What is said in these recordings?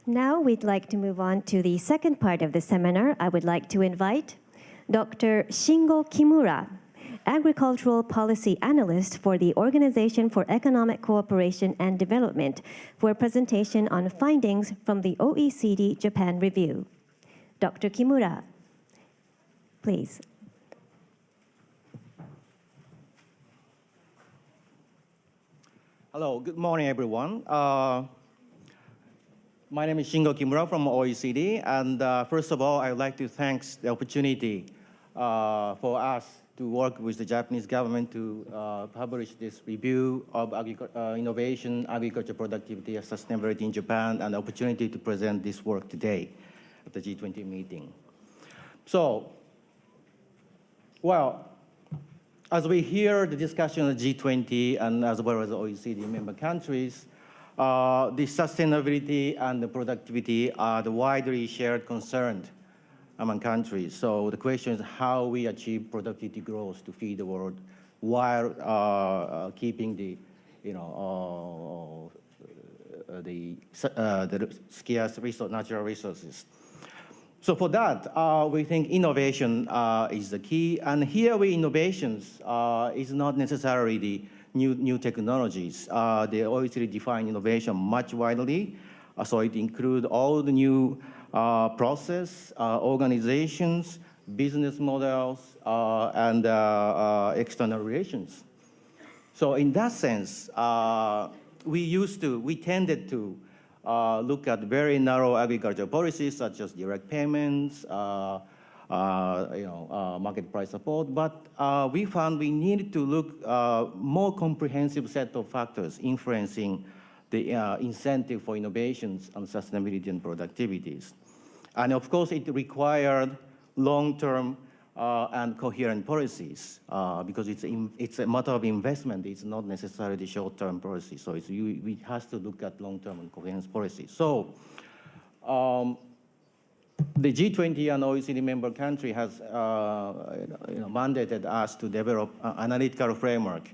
Now we'd like to move on to the second part of the seminar. I would like to invite Dr. Shingo Kimura, Agricultural Policy Analyst for the Organization for Economic Cooperation and Development, for a presentation on findings from the OECD Japan Review. Dr. Kimura, please. Hello, good morning, everyone. My name is Shingo Kimura from OECD, and first of all, I would like to thank the opportunity for us to work with the Japanese government to publish this review of innovation, agriculture productivity, and sustainability in Japan, and the opportunity to present this work today at the G20 meeting. So, well, as we hear the discussion of G20 and as well as the OECD member countries, the sustainability and the productivity are the widely shared concern among countries. So the question is how we achieve productivity growth to feed the world while keeping the, the scarce natural resources. So for that, we think innovation is the key. And here innovations is not necessarily the new technologies. They already define innovation much widely. So it includes all the new process, organizations, business models, and external relations. So in that sense, we tended to look at very narrow agricultural policies such as direct payments, market price support, but we found we needed to look more comprehensive set of factors influencing the incentive for innovations and sustainability and productivities. And of course, it required long-term and coherent policies because it's a matter of investment. It's not necessarily short-term policy. So we have to look at long-term and coherent policies. So the G20 and OECD member country has mandated us to develop an analytical framework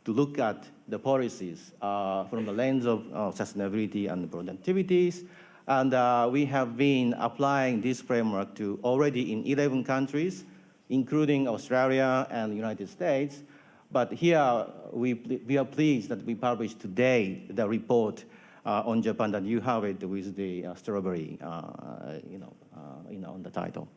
to look at the policies from the lens of sustainability and productivities. And we have been applying this framework to already in 11 countries, including Australia and the United States. But here, we are pleased that we published today the report on Japan, that you have it with the strawberry, on the title.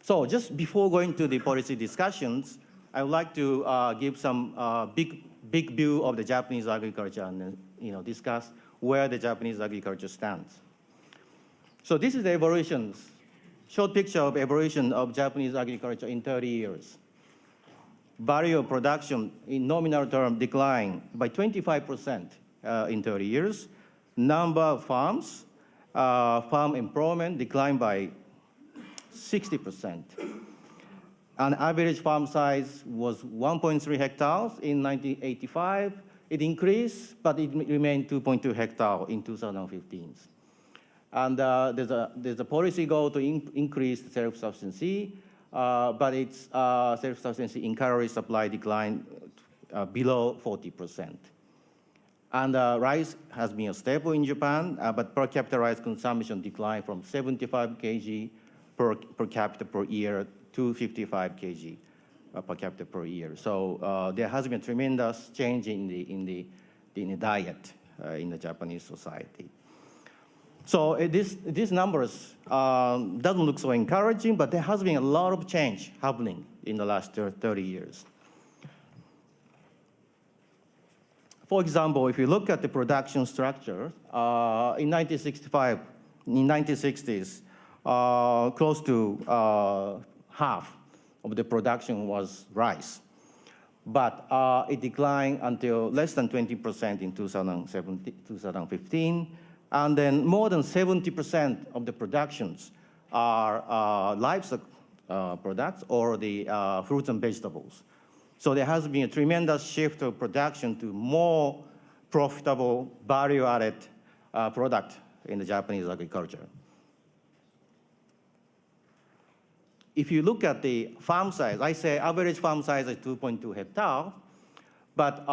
So just before going to the policy discussions, I would like to give some big view of the Japanese agriculture and discuss where the Japanese agriculture stands. So this is the short picture of evolution of Japanese agriculture in 30 years. Value of production in nominal term declined by 25% in 30 years. Number of farms, farm employment declined by 60%. And average farm size was 1.3 hectares in 1985. It increased, but it remained 2.2 hectares in 2015. And there's a policy goal to increase self-sufficiency, but its self-sufficiency in calorie supply declined below 40%. And rice has been stable in Japan, but per capita rice consumption declined from 75 kg per capita per year to 55 kg per capita per year. So there has been a tremendous change in the diet in the Japanese society. So these numbers doesn't look so encouraging, but there has been a lot of change happening in the last 30 years. For example, if you look at the production structure, in 1960s, close to half of the production was rice. But it declined until less than 20% in 2015. And then more than 70% of the productions are livestock products or the fruits and vegetables. So there has been a tremendous shift of production to more profitable value-added product in the Japanese agriculture. If you look at the farm size, I say average farm size is 2.2 hectares, But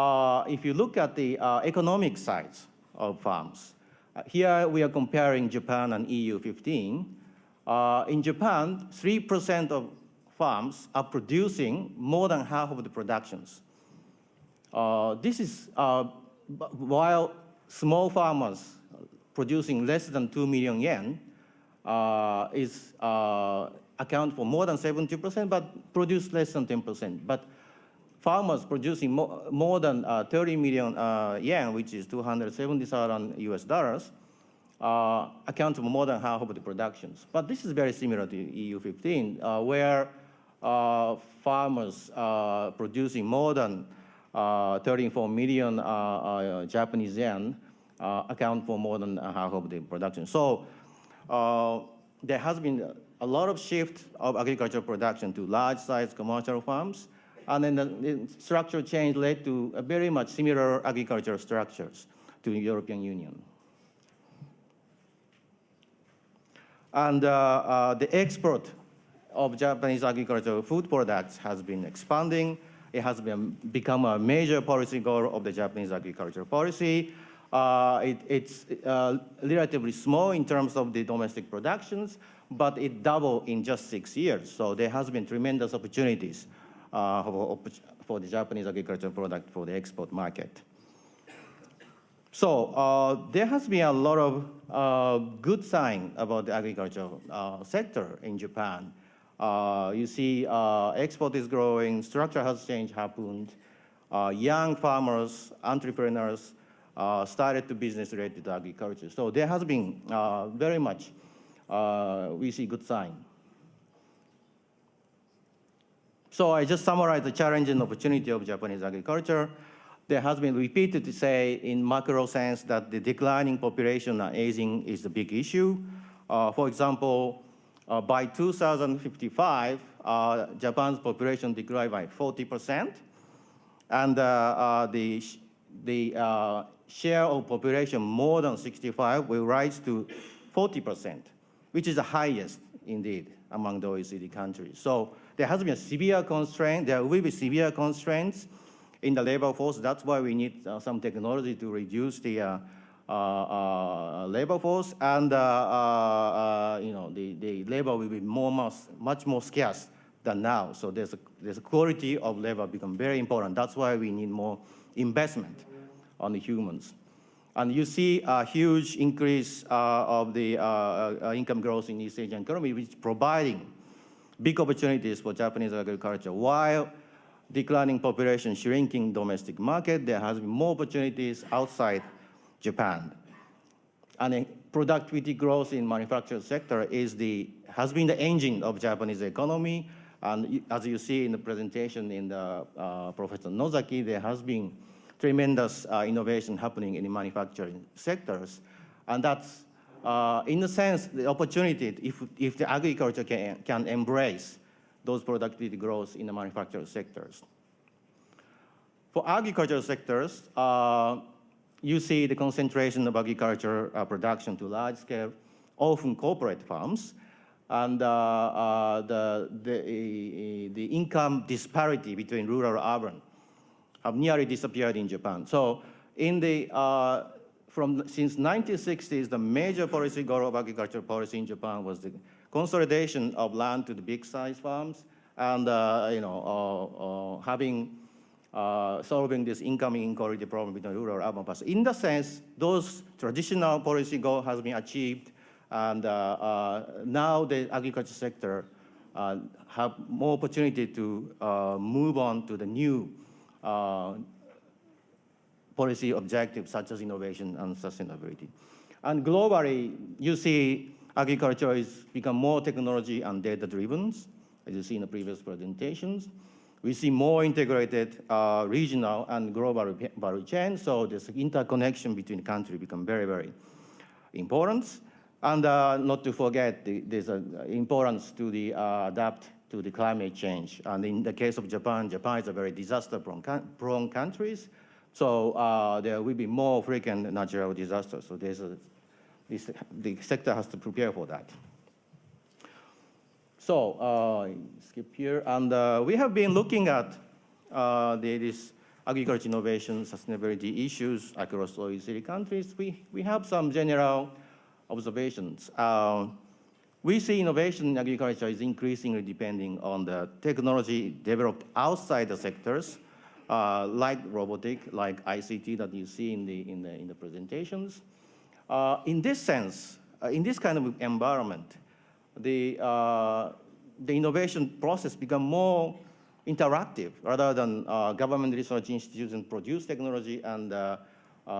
if you look at the economic sides of farms, here we are comparing Japan and EU 15. In Japan, 3% of farms are producing more than half of the productions. This is while small farmers producing less than 2 million yen account for more than 70%, but produce less than 10%. But farmers producing more than 30 million yen, which is 270,000 US dollars, account for more than half of the productions. But this is very similar to EU 15, where farmers producing more than 34 million Japanese yen account for more than half of the production. So there has been a lot of shift of agricultural production to large-sized commercial farms, and then the structural change led to a very much similar agricultural structures to the European Union. And the export of Japanese agricultural food products has been expanding. It has become a major policy goal of the Japanese agricultural policy. It's relatively small in terms of the domestic productions, but it doubled in just 6 years. So there has been tremendous opportunities for the Japanese agricultural product for the export market. So there has been a lot of good sign about the agricultural sector in Japan. You see export is growing, structure has change happened, young farmers, entrepreneurs started to business related to agriculture. So there has been very much, we see good sign. So I just summarized the challenge and opportunity of Japanese agriculture. There has been repeated to say in macro sense that the declining population and aging is a big issue. For example, by 2055, Japan's population declined by 40%, and the share of population more than 65 will rise to 40%, which is the highest indeed among the OECD countries. So there has been a severe constraint. There will be severe constraints in the labor force. That's why we need some technology to reduce the labor force, and the labor will be much more scarce than now. So there's a quality of labor become very important. That's why we need more investment on the humans. And you see a huge increase of the income growth in East Asian economy, which is providing big opportunities for Japanese agriculture. While declining population, shrinking domestic market, there has been more opportunities outside Japan. And productivity growth in manufacturing sector has been the engine of Japanese economy. And as you see in the presentation in the Professor Nozaki, there has been tremendous innovation happening in the manufacturing sectors. And that's, in a sense, the opportunity if the agriculture can embrace those productivity growth in the manufacturing sectors. For agricultural sectors, you see the concentration of agriculture production to large scale, often corporate farms, and the income disparity between rural and urban have nearly disappeared in Japan. So in the, since 1960s, the major policy goal of agricultural policy in Japan was the consolidation of land to the big size farms and solving this income inequality problem between rural and urban parts. In the sense, those traditional policy goal has been achieved, and now the agriculture sector have more opportunity to move on to the new policy objectives such as innovation and sustainability. And globally, you see agriculture is become more technology and data-driven, as you see in the previous presentations. We see more integrated regional and global value chain, so this interconnection between countries become very, very important. And not to forget, there's an importance to adapt to the climate change. And in the case of Japan, Japan is a very disaster-prone country, so there will be more frequent natural disasters. So the sector has to prepare for that. So skip here, and we have been looking at this agriculture innovation, sustainability issues across OECD countries, we have some general observations. We see innovation in agriculture is increasingly depending on the technology developed outside the sectors, like robotic, like ICT that you see in the presentations. In this sense, in this kind of environment, the innovation process become more interactive rather than government research institutions produce technology and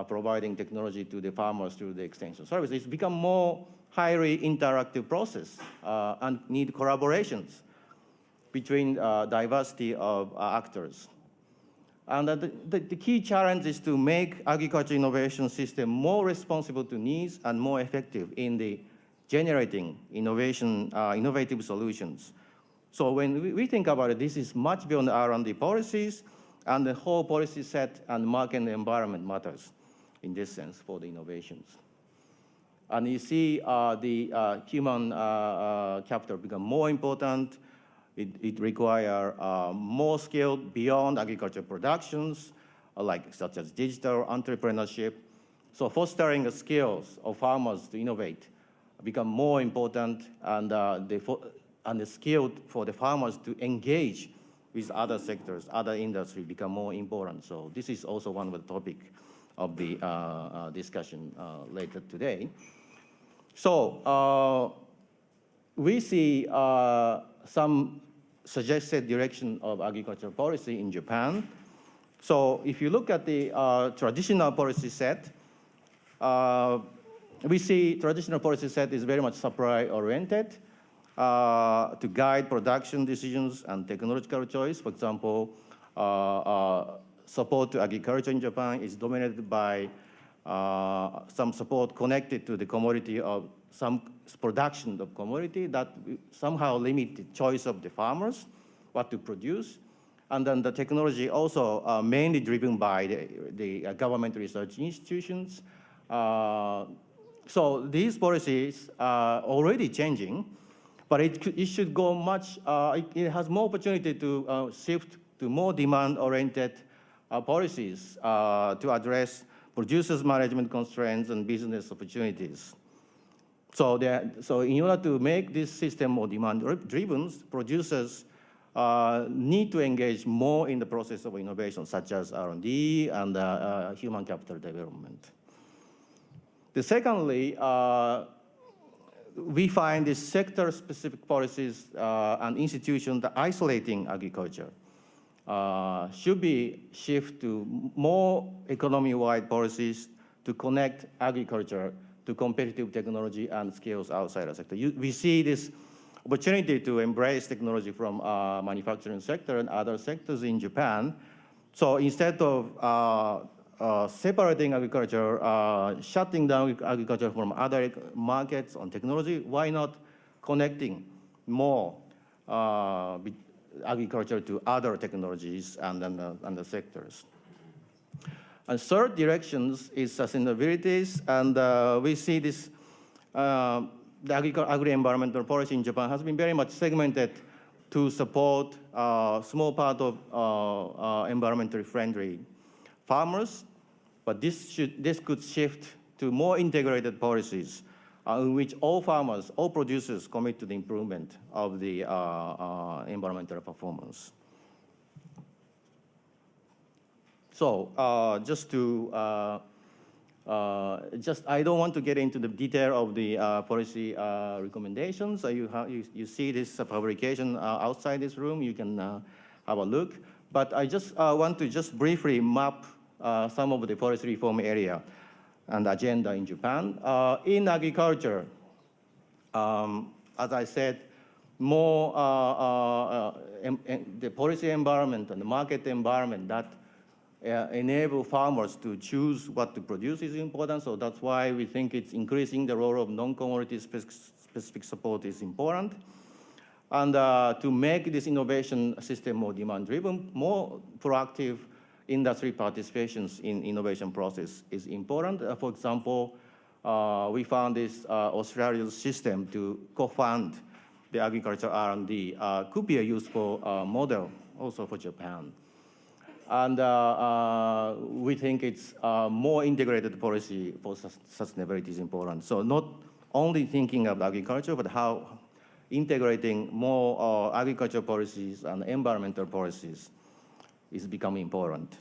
providing technology to the farmers through the extension service. It's become more highly interactive process and need collaborations between diversity of actors. And the key challenge is to make agriculture innovation system more responsive to needs and more effective in the generating innovative solutions. So when we think about it, this is much beyond R&D policies, and the whole policy set and market environment matters in this sense for the innovations. And you see the human capital become more important. It requires more skill beyond agriculture productions, such as digital entrepreneurship. So fostering the skills of farmers to innovate become more important, and the skill for the farmers to engage with other sectors, other industries become more important. So this is also one of the topics of the discussion later today. So we see some suggested direction of agricultural policy in Japan. So if you look at the traditional policy set, we see traditional policy set is very much supply-oriented to guide production decisions and technological choice. For example, support to agriculture in Japan is dominated by some support connected to the commodity of some production of commodity that somehow limit the choice of the farmers, what to produce. And then the technology also mainly driven by the government research institutions. So these policies are already changing, but it should go much, it has more opportunity to shift to more demand-oriented policies to address producers' management constraints and business opportunities. So in order to make this system more demand-driven, producers need to engage more in the process of innovation, such as R&D and human capital development. Secondly, we find these sector-specific policies and institutions that isolating agriculture should be shifted to more economy-wide policies to connect agriculture to competitive technology and skills outside the sector. We see this opportunity to embrace technology from manufacturing sector and other sectors in Japan. So instead of separating agriculture, shutting down agriculture from other markets on technology, why not connecting more agriculture to other technologies and the sectors? And third directions is sustainability, and we see this, the agri-environmental policy in Japan has been very much segmented to support a small part of environmentally friendly farmers, but this could shift to more integrated policies in which all farmers, all producers commit to the improvement of the environmental performance. So I don't want to get into the detail of the policy recommendations. You see this publication outside this room. You can have a look. But I just want to just briefly map some of the policy reform area and agenda in Japan. In agriculture, as I said, more the policy environment and the market environment that enable farmers to choose what to produce is important. So that's why we think it's increasing the role of non-commodity specific support is important. And to make this innovation system more demand-driven, more proactive industry participations in innovation process is important. For example, we found this Australian system to co-fund the agriculture R&D could be a useful model also for Japan. And we think it's more integrated policy for sustainability is important. So not only thinking of agriculture, but how integrating more agricultural policies and environmental policies is becoming important.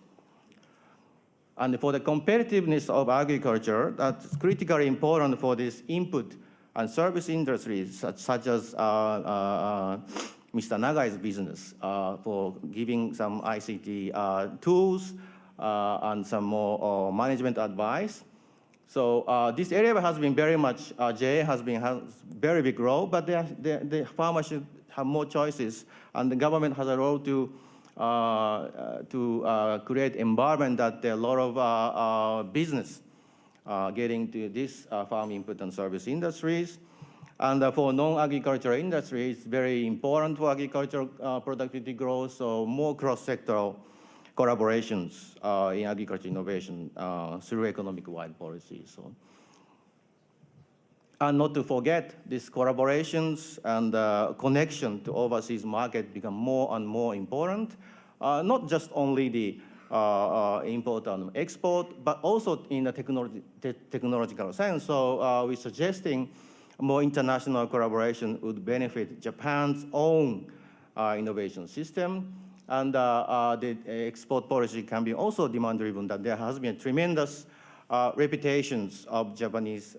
And for the competitiveness of agriculture, that's critically important for this input and service industries, such as Mr. Nagai's business, for giving some ICT tools and some more management advice. So this area has been very much, JA has very big role, but the farmers should have more choices, and the government has a role to create environment that there are a lot of business getting to this farm input and service industries. And for non-agricultural industries, it's very important for agricultural productivity growth, so more cross-sectoral collaborations in agriculture innovation through economic-wide policies. So. And not to forget, these collaborations and connection to overseas market become more and more important, not just only the import and export, but also in the technological sense. So we're suggesting more international collaboration would benefit Japan's own innovation system. And the export policy can be also demand-driven, that there has been tremendous reputations of Japanese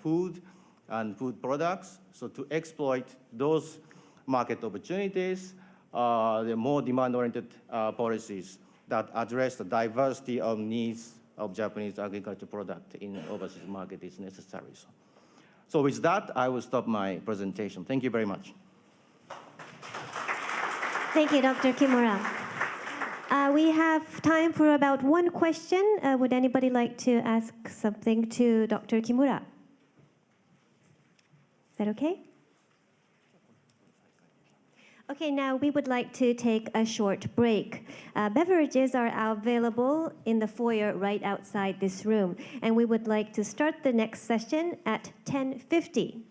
food and food products. So to exploit those market opportunities, the more demand-oriented policies that address the diversity of needs of Japanese agriculture product in overseas market is necessary. So with that, I will stop my presentation. Thank you very much. Thank you, Dr. Kimura. We have time for about one question. Would anybody like to ask something to Dr. Kimura? Is that okay? Okay, now we would like to take a short break. Beverages are available in the foyer right outside this room, and we would like to start the next session at 10:50.